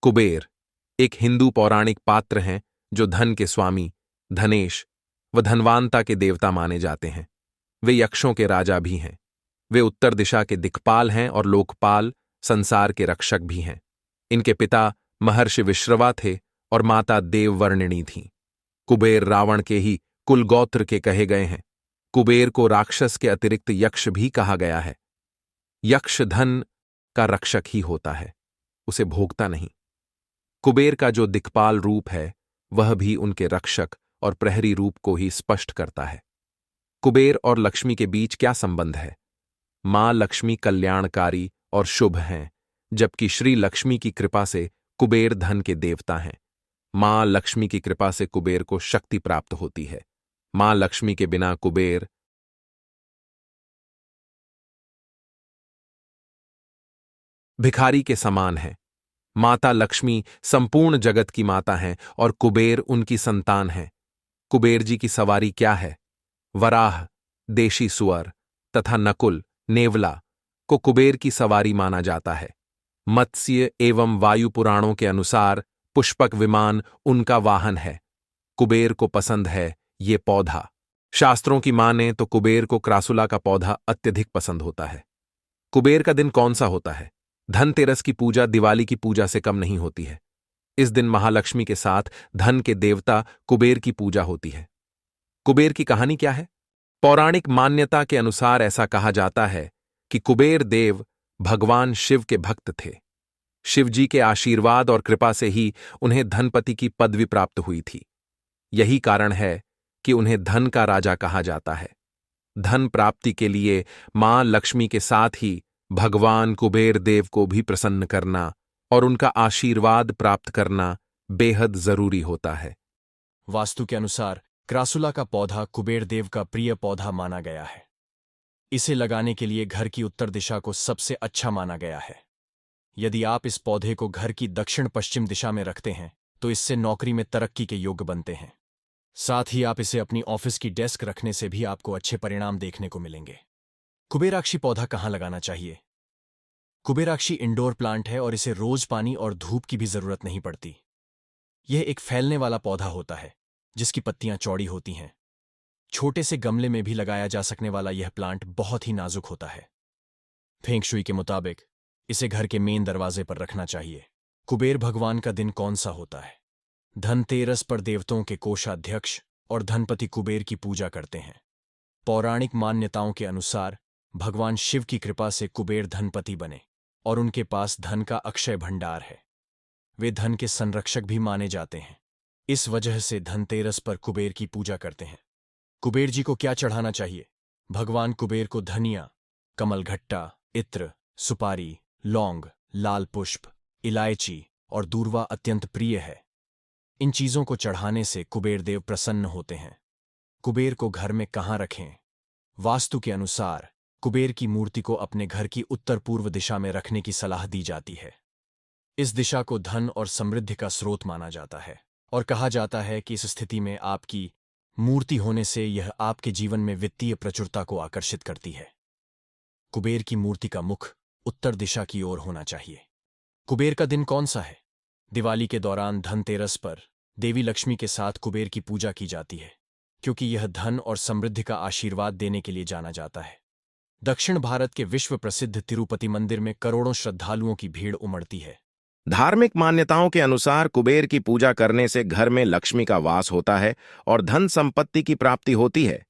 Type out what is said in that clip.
कुबेर एक हिंदू पौराणिक पात्र हैं जो धन के स्वामी, धनेश व धनवानता के देवता माने जाते हैं। वे यक्षों के राजा भी हैं। वे उत्तर दिशा के दिक्पाल हैं और लोकपाल, संसार के रक्षक भी हैं। इनके पिता महर्षि विश्रवा थे और माता देववर्णिणी थीं। कुबेर रावण के ही कुल गोत्र के कहे गए हैं। कुबेर को राक्षस के अतिरिक्त यक्ष भी कहा गया है। यक्ष धन का रक्षक ही होता है, उसे भोगता नहीं। कुबेर का जो दिक्पाल रूप है वह भी उनके रक्षक और प्रहरी रूप को ही स्पष्ट करता है। कुबेर और लक्ष्मी के बीच क्या संबंध है? मां लक्ष्मी कल्याणकारी और शुभ हैं, जबकि श्री लक्ष्मी की कृपा से कुबेर धन के देवता हैं। मां लक्ष्मी की कृपा से कुबेर को शक्ति प्राप्त होती है। मां लक्ष्मी के बिना कुबेर भिखारी के समान है। माता लक्ष्मी संपूर्ण जगत की माता हैं और कुबेर उनकी संतान हैं। कुबेर जी की सवारी क्या है? वराह, देशी सुअर तथा नकुल, नेवला को कुबेर की सवारी माना जाता है। मत्स्य एवं वायु पुराणों के अनुसार पुष्पक विमान उनका वाहन है। कुबेर को पसंद है ये पौधा। शास्त्रों की माने तो कुबेर को क्रासुला का पौधा अत्यधिक पसंद होता है। कुबेर का दिन कौन सा होता है? धनतेरस की पूजा दिवाली की पूजा से कम नहीं होती है। इस दिन महालक्ष्मी के साथ धन के देवता कुबेर की पूजा होती है। कुबेर की कहानी क्या है? पौराणिक मान्यता के अनुसार ऐसा कहा जाता है कि कुबेर देव भगवान शिव के भक्त थे। शिवजी के आशीर्वाद और कृपा से ही उन्हें धनपति की पदवी प्राप्त हुई थी। यही कारण है कि उन्हें धन का राजा कहा जाता है। धन प्राप्ति के लिए मां लक्ष्मी के साथ ही भगवान कुबेर देव को भी प्रसन्न करना और उनका आशीर्वाद प्राप्त करना बेहद जरूरी होता है। वास्तु के अनुसार क्रासुला का पौधा कुबेर देव का प्रिय पौधा माना गया है। इसे लगाने के लिए घर की उत्तर दिशा को सबसे अच्छा माना गया है। यदि आप इस पौधे को घर की दक्षिण पश्चिम दिशा में रखते हैं तो इससे नौकरी में तरक्की के योग्य बनते हैं। साथ ही आप इसे अपनी ऑफिस की डेस्क रखने से भी आपको अच्छे परिणाम देखने को मिलेंगे। कुबेराक्षी पौधा कहाँ लगाना चाहिए? कुबेराक्षी इंडोर प्लांट है और इसे रोज पानी और धूप की भी जरूरत नहीं पड़ती। यह एक फैलने वाला पौधा होता है जिसकी पत्तियां चौड़ी होती हैं। छोटे से गमले में भी लगाया जा सकने वाला यह प्लांट बहुत ही नाजुक होता है। फेंग शुई के मुताबिक इसे घर के मेन दरवाजे पर रखना चाहिए। कुबेर भगवान का दिन कौन सा होता है? धनतेरस पर देवताओं के कोषाध्यक्ष और धनपति कुबेर की पूजा करते हैं। पौराणिक मान्यताओं के अनुसार भगवान शिव की कृपा से कुबेर धनपति बने और उनके पास धन का अक्षय भंडार है। वे धन के संरक्षक भी माने जाते हैं। इस वजह से धनतेरस पर कुबेर की पूजा करते हैं। कुबेर जी को क्या चढ़ाना चाहिए? भगवान कुबेर को धनिया, कमलघट्टा, इत्र, सुपारी, लौंग, लाल पुष्प, इलायची और दूर्वा अत्यंत प्रिय है। इन चीजों को चढ़ाने से कुबेर देव प्रसन्न होते हैं। कुबेर को घर में कहाँ रखें? वास्तु के अनुसार कुबेर की मूर्ति को अपने घर की उत्तर पूर्व दिशा में रखने की सलाह दी जाती है। इस दिशा को धन और समृद्धि का स्रोत माना जाता है और कहा जाता है कि इस स्थिति में आपकी मूर्ति होने से यह आपके जीवन में वित्तीय प्रचुरता को आकर्षित करती है। कुबेर की मूर्ति का मुख उत्तर दिशा की ओर होना चाहिए। कुबेर का दिन कौन सा है? दिवाली के दौरान धनतेरस पर देवी लक्ष्मी के साथ कुबेर की पूजा की जाती है, क्योंकि यह धन और समृद्धि का आशीर्वाद देने के लिए जाना जाता है। दक्षिण भारत के विश्व प्रसिद्ध तिरुपति मंदिर में करोड़ों श्रद्धालुओं की भीड़ उमड़ती है। धार्मिक मान्यताओं के अनुसार कुबेर की पूजा करने से घर में लक्ष्मी का वास होता है और धन संपत्ति की प्राप्ति होती है।